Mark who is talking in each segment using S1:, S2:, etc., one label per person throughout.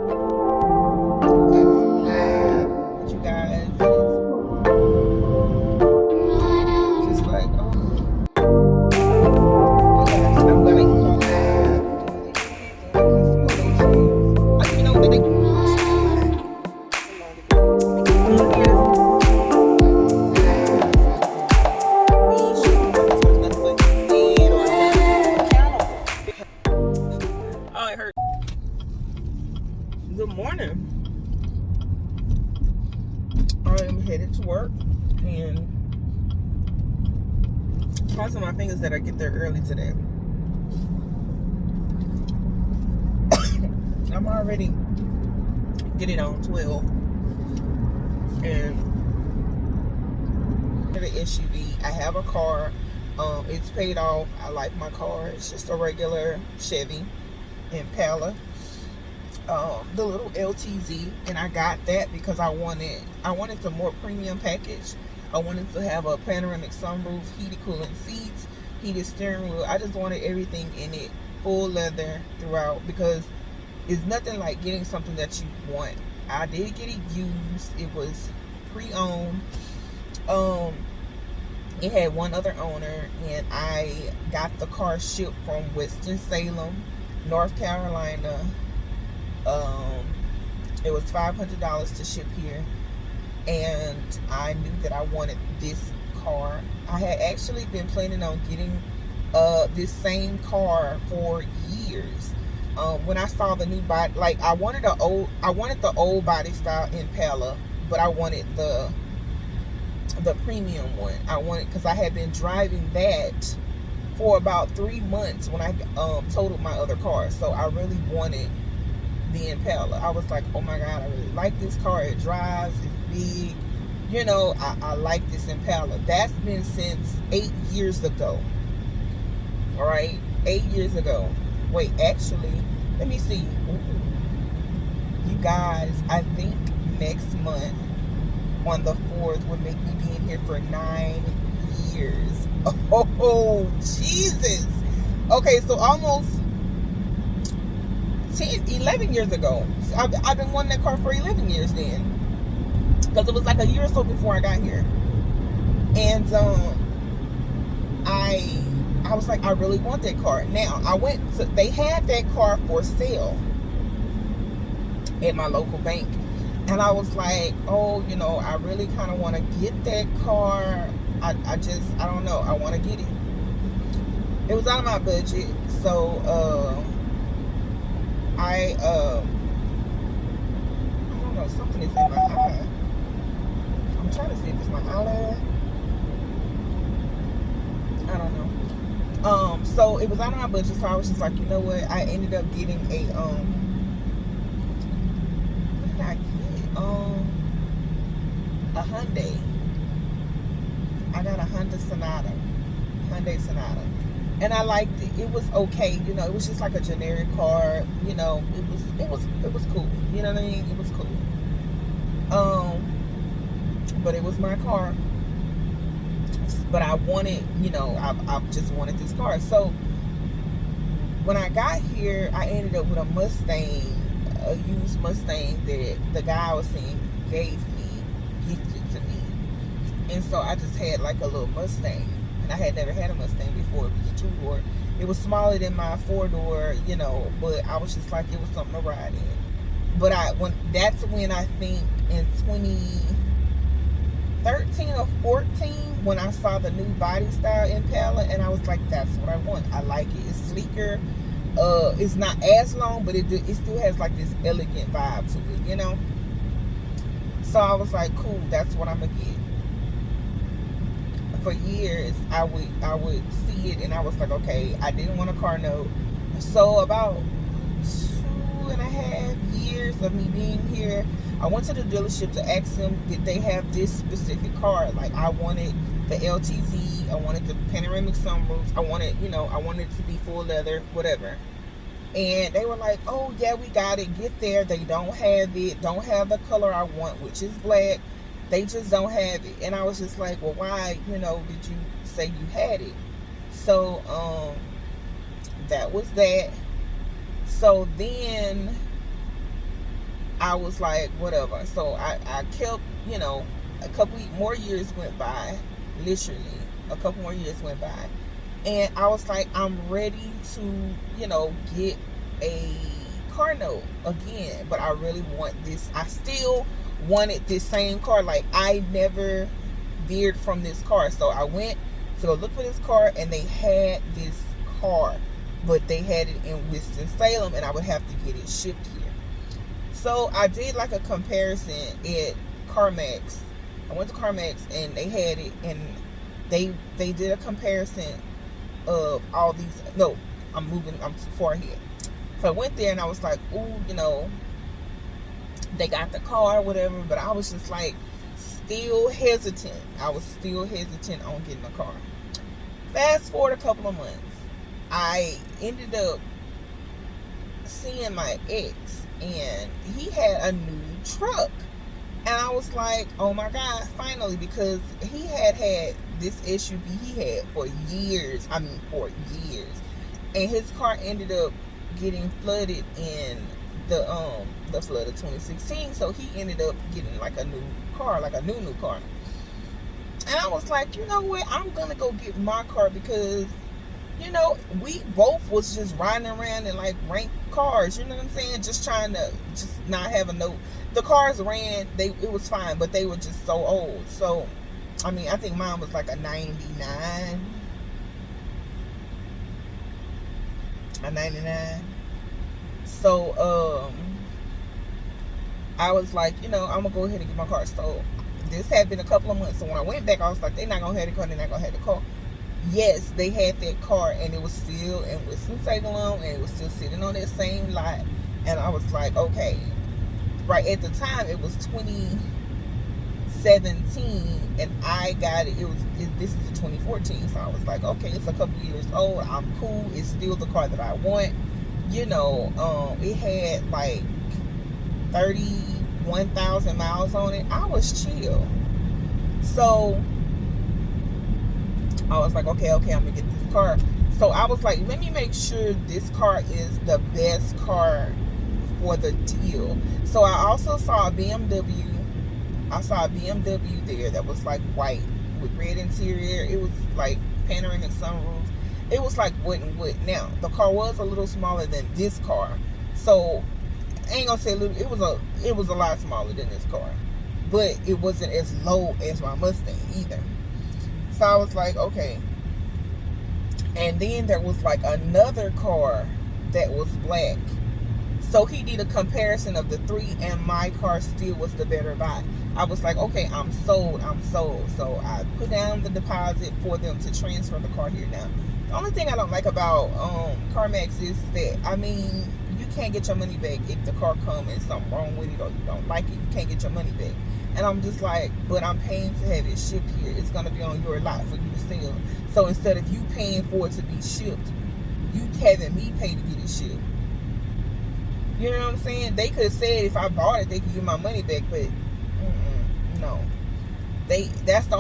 S1: with you guys. It's just like, oh, yes, I'm gonna doing the customizations. I don't even know what they Oh, it hurt. Good morning. I am headed to work, and crossing my fingers that I get there early today. I'm already getting on 12, and the SUV. I have a car. It's paid off. I like my car. It's just a regular Chevy Impala. The little LTZ, and I got that because I wanted the more premium package. I wanted to have a panoramic sunroof, heated cooling seats, heated steering wheel. I just wanted everything in it, full leather throughout, because it's nothing like getting something that you want. I did get it used. It was pre-owned. It had one other owner, and I got the car shipped from Winston-Salem, North Carolina. It was $500 to ship here, and I knew that I wanted this car. I had actually been planning on getting this same car for years. When I saw the new body, like I wanted the old body style Impala, but I wanted the premium one. I wanted, because I had been driving that for about 3 months when I totaled my other car, so I really wanted the Impala. I was like, oh my God, I really like this car. It drives, it's big, I like this Impala. That's been since 8 years ago. All right, 8 years ago. Wait, actually, let me see. You guys, I think next month on the 4th would make me be in here for 9 years. Oh, Jesus. Okay, so almost 11 years ago. I've been wanting that car for 11 years then, because it was like a year or so before I got here. And I was like, I really want that car. Now they had that car for sale at my local bank, and I was like, oh, I really kind of want to get that car. I don't know, I want to get it. It was out of my budget, so I don't know, something is in my eye. I'm trying to see if it's my eyelid. I don't know. So it was out of my budget, so I was just like, you know what? I ended up getting a what did I get? A Hyundai. I got a Hyundai Sonata. And I liked it. It was okay, it was just like a generic car, it was cool. You know what I mean? It was cool. But it was my car. But I wanted, I just wanted this car. So when I got here, I ended up with a Mustang, a used Mustang that the guy I was seeing gifted to me. And so I just had like a little Mustang. And I had never had a Mustang before. It was a 2-door. It was smaller than my 4-door, but I was just like, it was something to ride in. But that's when I think in 2013 or 14, when I saw the new body style Impala, and I was like, that's what I want. I like it. It's sleeker. It's not as long, but it still has like this elegant vibe to it, So I was like, cool, that's what I'm gonna get. For years, I would see it, and I was like, okay, I didn't want a car note. So about 2.5 years of me being here, I went to the dealership to ask them, did they have this specific car? Like, I wanted the LTZ, I wanted the panoramic sunroof, I wanted it to be full leather, whatever. And they were like, oh yeah, we got it, get there. They don't have the color I want, which is black. They just don't have it. And I was just like, well, why, did you say you had it? So, that was that. So then I was like, whatever. So I kept, a couple more years went by, literally. A couple more years went by. And I was like, I'm ready to, get a car note again. But I really want this. I still wanted this same car. Like, I never veered from this car. So I went to go look for this car, and they had this car, but they had it in Winston-Salem, and I would have to get it shipped here. So I did like a comparison at CarMax. I went to CarMax, and they had it, and they did a comparison of all these. No, I'm too far ahead. So I went there, and I was like, ooh, they got the car, whatever, but I was just like, still hesitant. I was still hesitant on getting a car. Fast forward a couple of months, I ended up seeing my ex, and he had a new truck. And I was like, oh my God, finally, because he had this SUV he had for years. I mean, for years. And his car ended up getting flooded in the flood of 2016. So he ended up getting like a new car, like a new car. And I was like, you know what? I'm going to go get my car because, we both was just riding around in like ranked cars. You know what I'm saying? Just trying to just not have a note. The cars ran, it was fine, but they were just so old. So, I mean, I think mine was like a 99. A 99. So, I was like, I'm going to go ahead and get my car. So, this had been a couple of months. So, when I went back, I was like, they're not going to have the car. They're not going to have the car. Yes, they had that car, and it was still in Winston-Salem, and it was still sitting on that same lot. And I was like, okay. Right at the time, it was 2017, and I got it. This is the 2014, so I was like, okay, it's a couple years old. I'm cool. It's still the car that I want. It had like 31,000 miles on it. I was chill. So I was like, okay, I'm gonna get this car. So I was like, let me make sure this car is the best car for the deal. So I also saw a BMW. I saw a BMW there that was like white with red interior. It was like panoramic sunroof. It was like wood and wood. Now the car was a little smaller than this car, so I ain't gonna say little. It was a lot smaller than this car, but it wasn't as low as my Mustang either. So I was like, okay. And then there was like another car that was black. So he did a comparison of the three, and my car still was the better buy. I was like, okay, I'm sold. So I put down the deposit for them to transfer the car here. Now, the only thing I don't like about CarMax is that, I mean, you can't get your money back if the car comes and something wrong with it or you don't like it. You can't get your money back. And I'm just like, but I'm paying to have it shipped here. It's going to be on your lot for you to sell. So instead of you paying for it to be shipped, you having me pay to get it shipped. You know what I'm saying? They could have said if I bought it, they could give my money back, but no. That's the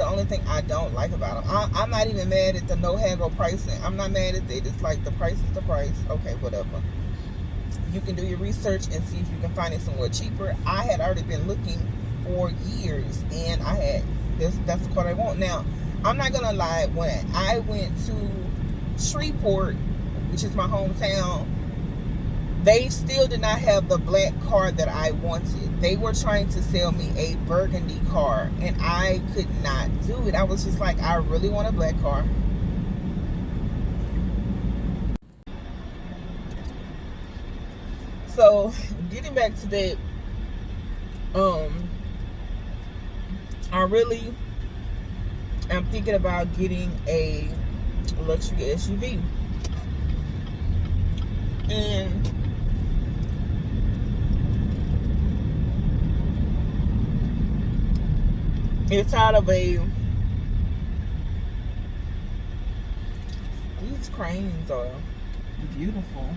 S1: only thing I don't like about them. I'm not even mad at the no haggle pricing. I'm not mad at it. It's like the price is the price. Okay, whatever. You can do your research and see if you can find it somewhere cheaper. I had already been looking for years, and that's the car I want. Now, I'm not gonna lie, when I went to Shreveport, which is my hometown, they still did not have the black car that I wanted. They were trying to sell me a burgundy car, and I could not do it. I was just like, I really want a black car. So, getting back to that, I really am thinking about getting a luxury SUV. And it's out of these cranes are beautiful.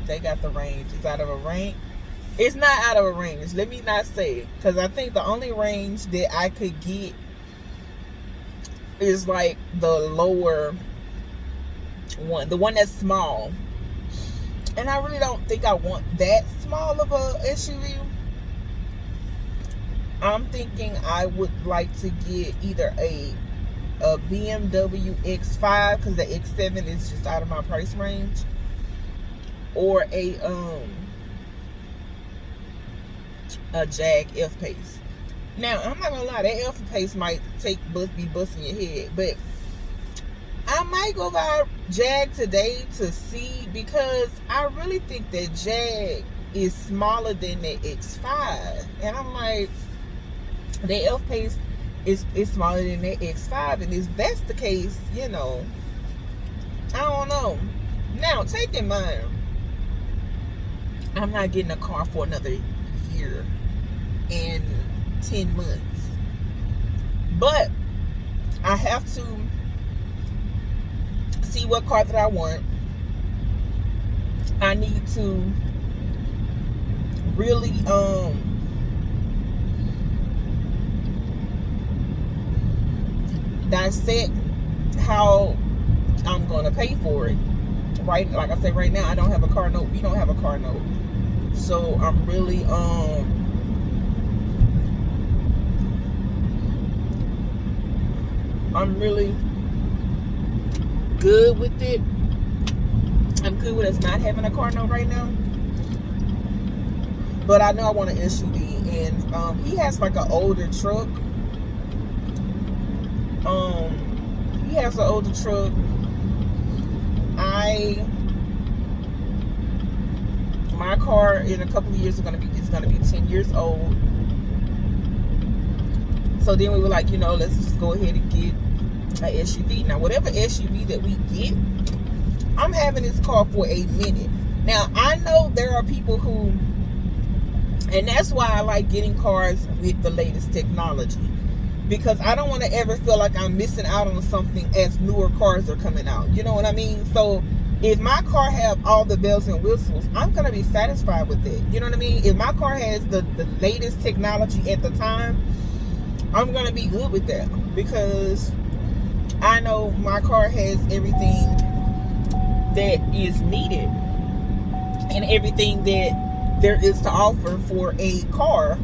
S1: They got the range. It's out of a range. It's not out of a range. Let me not say it, because I think the only range that I could get is like the lower one, the one that's small. And I really don't think I want that small of a SUV. I'm thinking I would like to get either a BMW X5, because the X7 is just out of my price range, or a Jag F-Pace. Now, I'm not gonna lie, that F-Pace might be busting your head, but I might go buy Jag today to see, because I really think that Jag is smaller than the X5, and I'm like, the F-Pace is smaller than the X5, and if that's the case, I don't know. Now, take in mind, I'm not getting a car for another year and 10 months, but I have to see what car that I want. I need to really dissect how I'm gonna pay for it. Right, like I said, right now I don't have a car note. We don't have a car note, so I'm really good with it. I'm good with us not having a car note right now, but I know I want an SUV, and he has like an older truck. He has an older truck. My car in a couple of years is gonna be 10 years old. So then we were like, let's just go ahead and get an SUV. Now, whatever SUV that we get, I'm having this car for a minute. Now, I know there are people who, and that's why I like getting cars with the latest technology, because I don't want to ever feel like I'm missing out on something as newer cars are coming out. You know what I mean? So if my car have all the bells and whistles, I'm going to be satisfied with it. You know what I mean? If my car has the latest technology at the time, I'm going to be good with that, because I know my car has everything that is needed and everything that there is to offer for a car,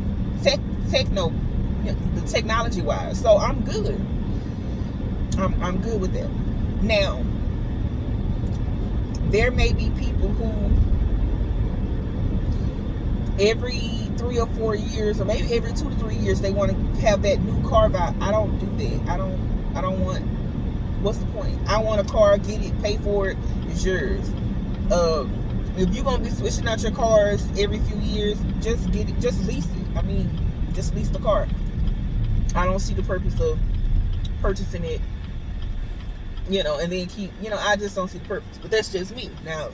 S1: technology wise. So I'm good. I'm good with that. Now, there may be people who every 3 or 4 years, or maybe every 2 to 3 years, they want to have that new car vibe. I don't do that. I don't want. What's the point? I want a car, get it, pay for it, it's yours. If you're gonna be switching out your cars every few years, just get it, just lease it. I mean, just lease the car. I don't see the purpose of purchasing it, and then keep, I just don't see the purpose. But that's just me. Now,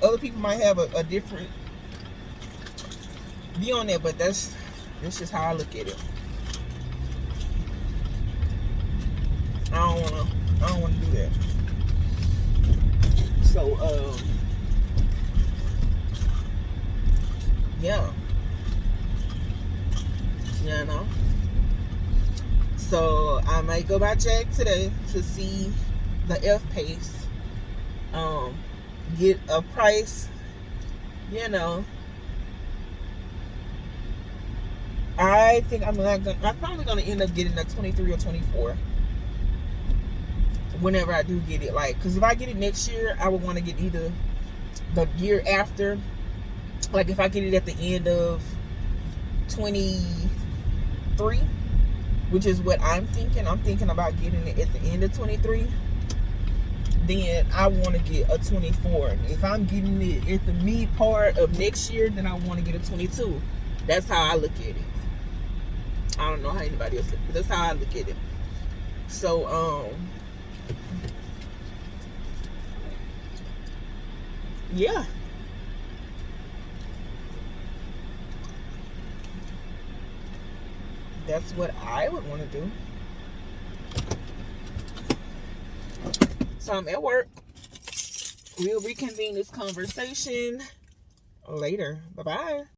S1: other people might have a different view on that, but that's just how I look at it. I don't wanna do that. So, yeah. So I might go by Jag today to see the F-Pace. Get a price, I think I'm probably gonna end up getting a 23 or 24 whenever I do get it. Like, because if I get it next year, I would want to get either the year after. Like, if I get it at the end of 23, which is what I'm thinking. I'm thinking about getting it at the end of 23. Then I want to get a 24. If I'm getting it at the mid part of next year, then I want to get a 22. That's how I look at it. I don't know how anybody else looks, but that's how I look at it. So, yeah. That's what I would want to do. So I'm at work. We'll reconvene this conversation later. Bye-bye.